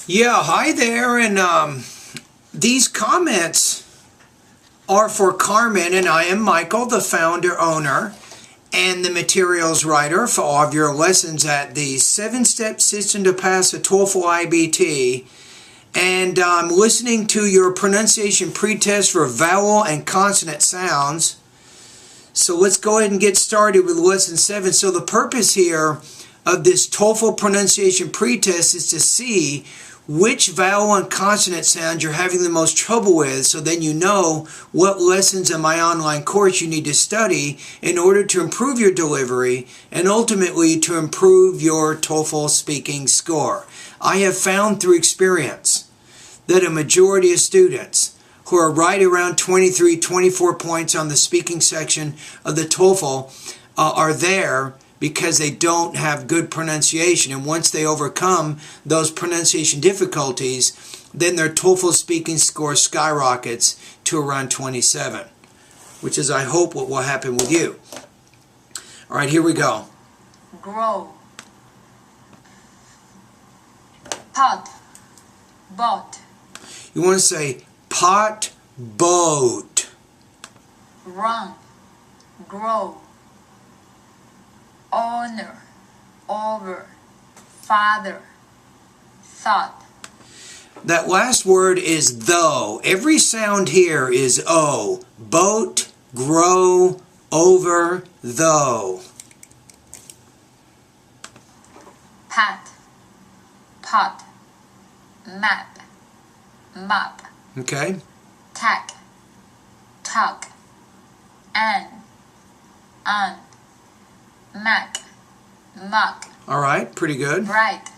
Yeah, hi there, and these comments are for Carmen, and I am Michael, the founder, owner, and the materials writer for all of your lessons at the 7-Step System to Pass a TOEFL IBT, and I'm listening to your pronunciation pretest for vowel and consonant sounds. So let's go ahead and get started with lesson 7. So the purpose here of this TOEFL pronunciation pretest is to see which vowel and consonant sounds you're having the most trouble with, so then you know what lessons in my online course you need to study in order to improve your delivery and ultimately to improve your TOEFL speaking score. I have found through experience that a majority of students who are right around 23, 24 points on the speaking section of the TOEFL are there because they don't have good pronunciation. And once they overcome those pronunciation difficulties, then their TOEFL speaking score skyrockets to around 27, which is, I hope, what will happen with you. All right, here we go. Grow. Pot. Boat. You want to say pot, boat. Run. Grow. Honor, over, father, thought. That last word is though. Every sound here is O. Boat, grow, over, though. Pat, pot, map, mop. Okay. Tack, tuck, an, on. Mac, muck. All right, pretty good. Bright,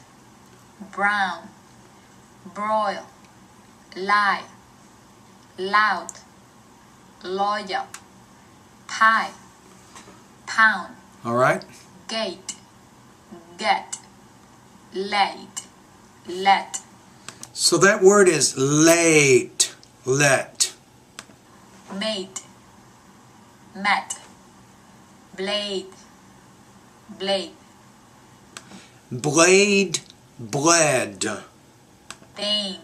brown, broil, lie, loud, loyal, pie, pound. All right. Gate, get, late, let. So that word is late, let. Mate, met, blade, blade. Blade, bled. Thing,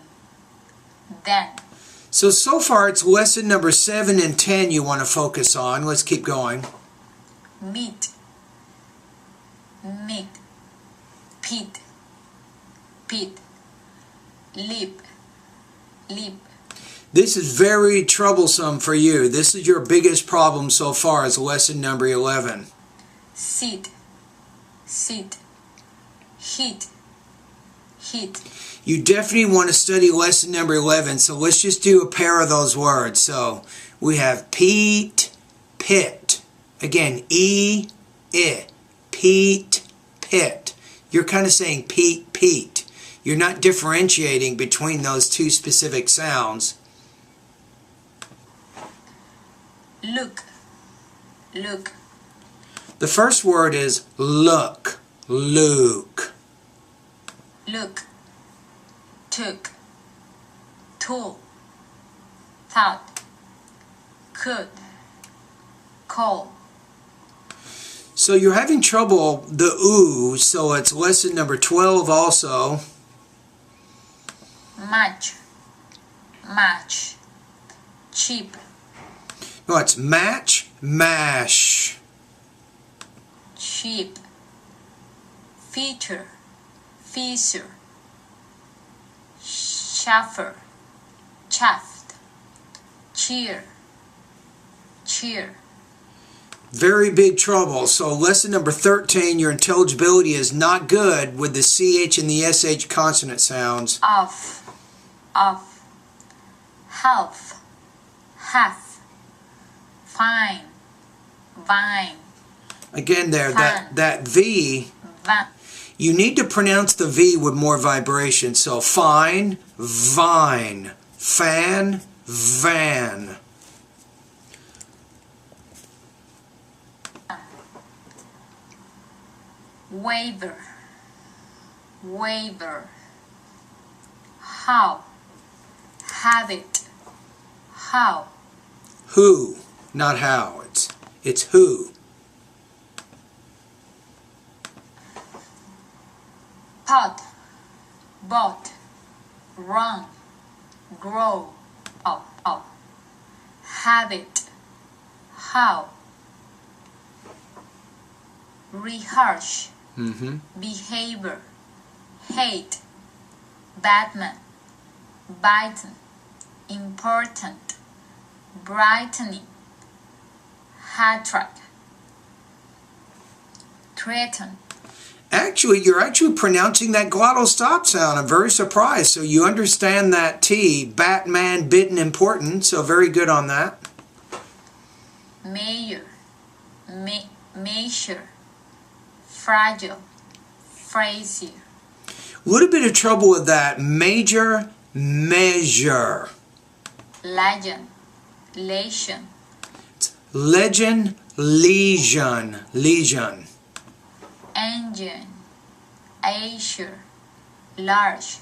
then. So far it's lesson number 7 and 10 you want to focus on. Let's keep going. Meet, meet, pit, pit, lip, lip. This is very troublesome for you. This is your biggest problem so far as lesson number 11. Sit, sit, hit, hit. You definitely want to study lesson number 11, so let's just do a pair of those words. So we have peat, pit. Again, I, peat, pit. You're kind of saying peat, peat. You're not differentiating between those two specific sounds. Look, look. The first word is look, Luke. Look, took, tool, thought, could, call. So you're having trouble the ooh, so it's lesson number 12 also. Match, match, cheap. No, it's match, mash. Cheap, feature, feature, chaffer, chaffed, cheer, cheer. Very big trouble. So lesson number 13, your intelligibility is not good with the CH and the SH consonant sounds. Off, half, half, fine, vine. Again there, that V, you need to pronounce the V with more vibration. So fine, vine, fan, van. Waver, waver. How, have it, how. Who, not how. It's who. Pot, bought, run, grow, habit, how, rehearse, behavior, hate, Batman, Biden, important, brightening, hat-trick, threaten. Actually, you're actually pronouncing that glottal stop sound. I'm very surprised. So you understand that T, Batman, bitten, important. So very good on that. Measure, measure, fragile, frazier. A little bit of trouble with that. Major, measure. Legend, lesion. Legend, lesion, lesion. Engine, Asia, large,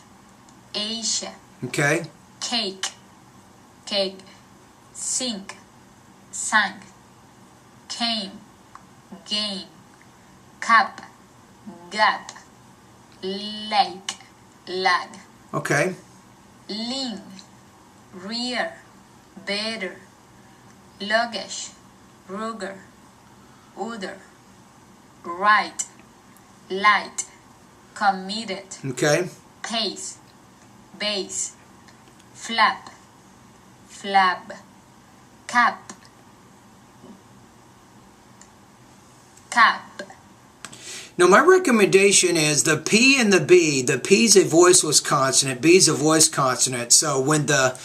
Asia. Okay. Cake, cake, sink, sank, came, game, cup, gap, lake, lag. Okay. Lean, rear, better, luggage, ruger, udder, right, light, committed, Okay. pace, base, flap, flab, cap, cap. Now my recommendation is the P and the B. The P's a voiceless consonant, B's a voice consonant. So when the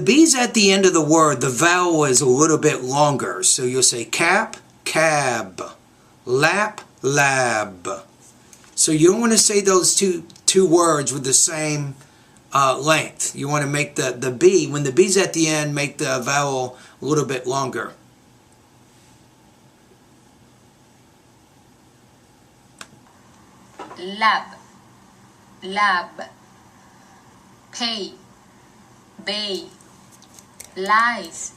B's at the end of the word, the vowel is a little bit longer. So you'll say cap, cab, lap, lab. So you don't want to say those two words with the same length. You want to make the B, when the B's at the end, make the vowel a little bit longer. Lab, lab, pay, bay, lies,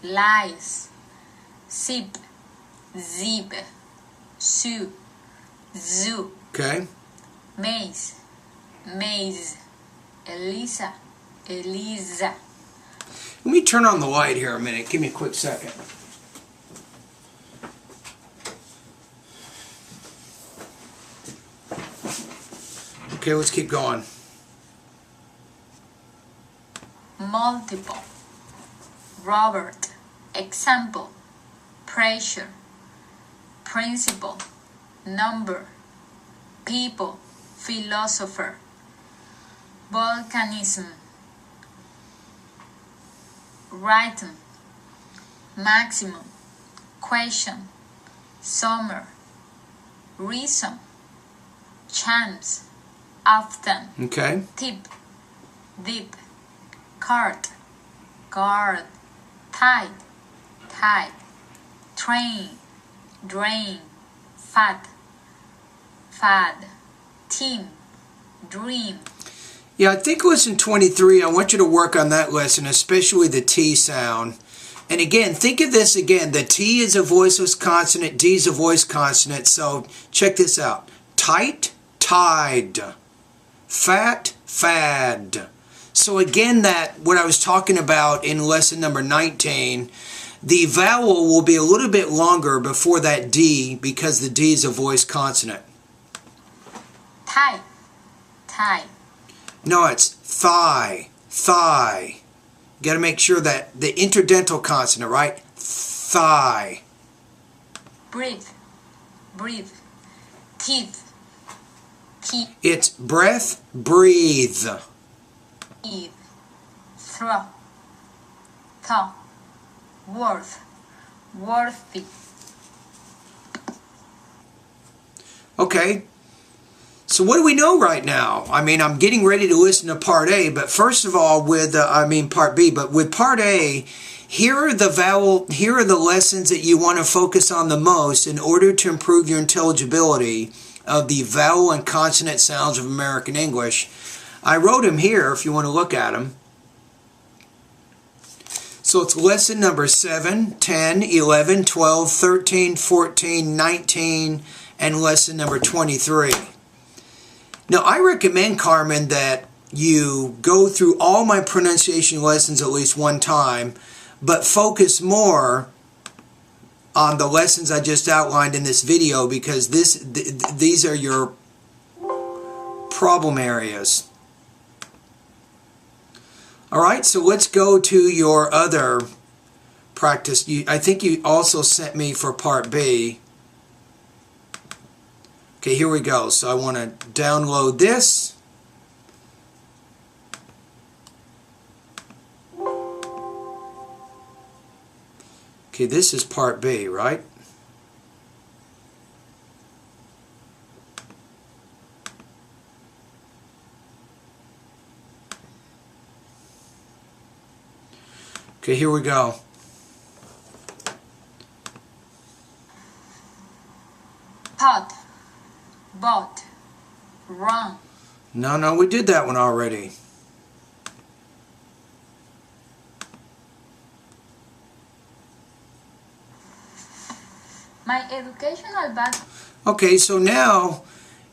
lies, zip, zip, sue, zoo, Okay. maze, maze, Elisa, Eliza. Let me turn on the light here a minute. Give me a quick second. Okay, let's keep going. Multiple, Robert, example, pressure, principle, number, people, philosopher, volcanism, writing, maximum, question, summer, reason, chance, often, Okay. tip, dip, card, guard, tide, tide, train, drain, fad, fad, team, dream. Yeah, I think lesson 23, I want you to work on that lesson, especially the T sound. And again, think of this again. The T is a voiceless consonant, D is a voice consonant. So check this out. Tight, tide. Fat, fad. So again, that what I was talking about in lesson number 19, the vowel will be a little bit longer before that D because the D is a voice consonant. Tie, tie. No, it's thigh, thigh. You got to make sure that the interdental consonant, right? Thigh. Breathe, breathe. Teeth, teeth. It's breath, breathe. Eat, throw, thaw, worth, worthy. Okay. So what do we know right now? I mean, I'm getting ready to listen to part A, but first of all, part B, but with part A, here are the lessons that you want to focus on the most in order to improve your intelligibility of the vowel and consonant sounds of American English. I wrote them here if you want to look at them. So it's lesson number 7, 10, 11, 12, 13, 14, 19, and lesson number 23. Now, I recommend, Carmen, that you go through all my pronunciation lessons at least one time, but focus more on the lessons I just outlined in this video, because these are your problem areas. Alright, so let's go to your other practice. I think you also sent me for part B. Okay, here we go. So I want to download this. Okay, this is part B, right? Okay, here we go. Pot, bought, run. No, we did that one already. My educational background. Okay, so now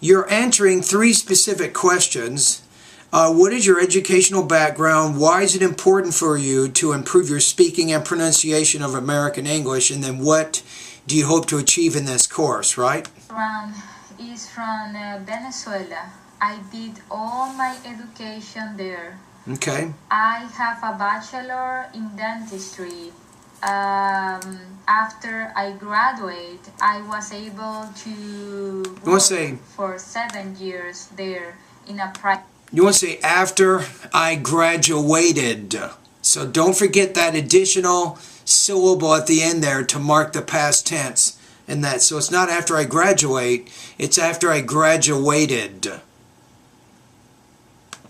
you're answering 3 specific questions. What is your educational background? Why is it important for you to improve your speaking and pronunciation of American English? And then what do you hope to achieve in this course, right? Is from Venezuela. I did all my education there. Okay. I have a bachelor in dentistry. After I graduate, I was able to work for 7 years there in a private. You want to say after I graduated. So don't forget that additional syllable at the end there to mark the past tense. And that, so it's not after I graduate, it's after I graduated.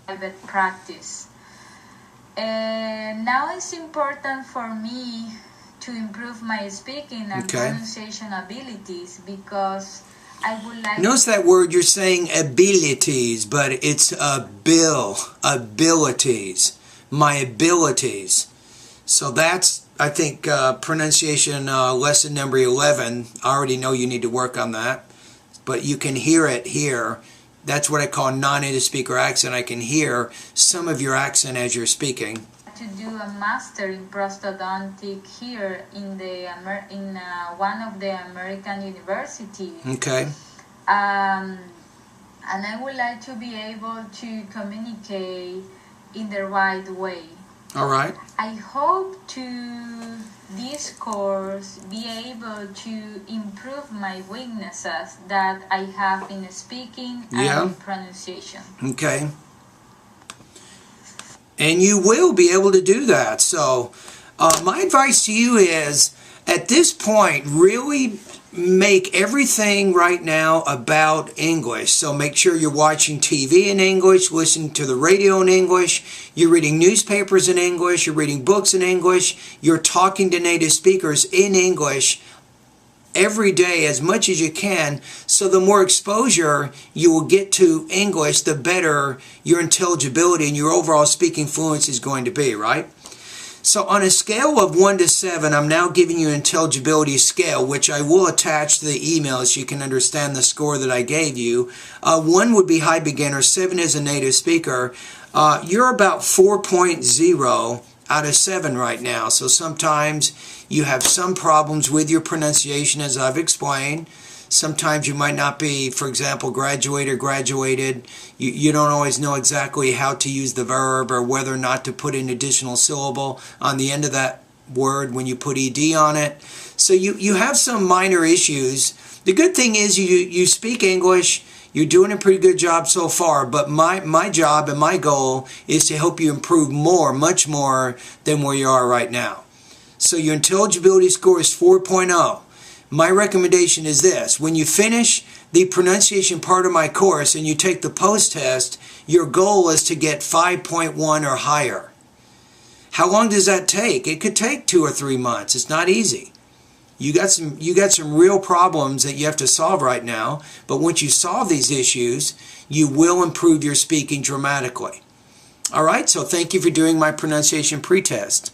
Private practice. And now it's important for me to improve my speaking and pronunciation abilities, because I would like. Notice that word, you're saying abilities, but it's abilities. My abilities. So that's, I think, pronunciation lesson number 11. I already know you need to work on that, but you can hear it here. That's what I call non-native speaker accent. I can hear some of your accent as you're speaking. To do a master in prosthodontic here in one of the American universities. Okay. And I would like to be able to communicate in the right way. All right. I hope to this course be able to improve my weaknesses that I have in speaking and pronunciation. Okay. And you will be able to do that. So my advice to you is, at this point, really make everything right now about English. So make sure you're watching TV in English, listening to the radio in English, you're reading newspapers in English, you're reading books in English, you're talking to native speakers in English every day as much as you can. So the more exposure you will get to English, the better your intelligibility and your overall speaking fluency is going to be, right? So on a scale of 1 to 7, I'm now giving you an intelligibility scale, which I will attach to the email so you can understand the score that I gave you. 1 would be high beginner, 7 is a native speaker. You're about 4.0 out of 7 right now. So sometimes you have some problems with your pronunciation, as I've explained. Sometimes you might not be, for example, graduated or graduated. You don't always know exactly how to use the verb or whether or not to put an additional syllable on the end of that word when you put ed on it. So you have some minor issues. The good thing is you speak English. You're doing a pretty good job so far, but my job and my goal is to help you improve more, much more than where you are right now. So your intelligibility score is 4.0. My recommendation is this: when you finish the pronunciation part of my course and you take the post-test, your goal is to get 5.1 or higher. How long does that take? It could take 2 or 3 months. It's not easy. You got some real problems that you have to solve right now, but once you solve these issues, you will improve your speaking dramatically. All right, so thank you for doing my pronunciation pretest.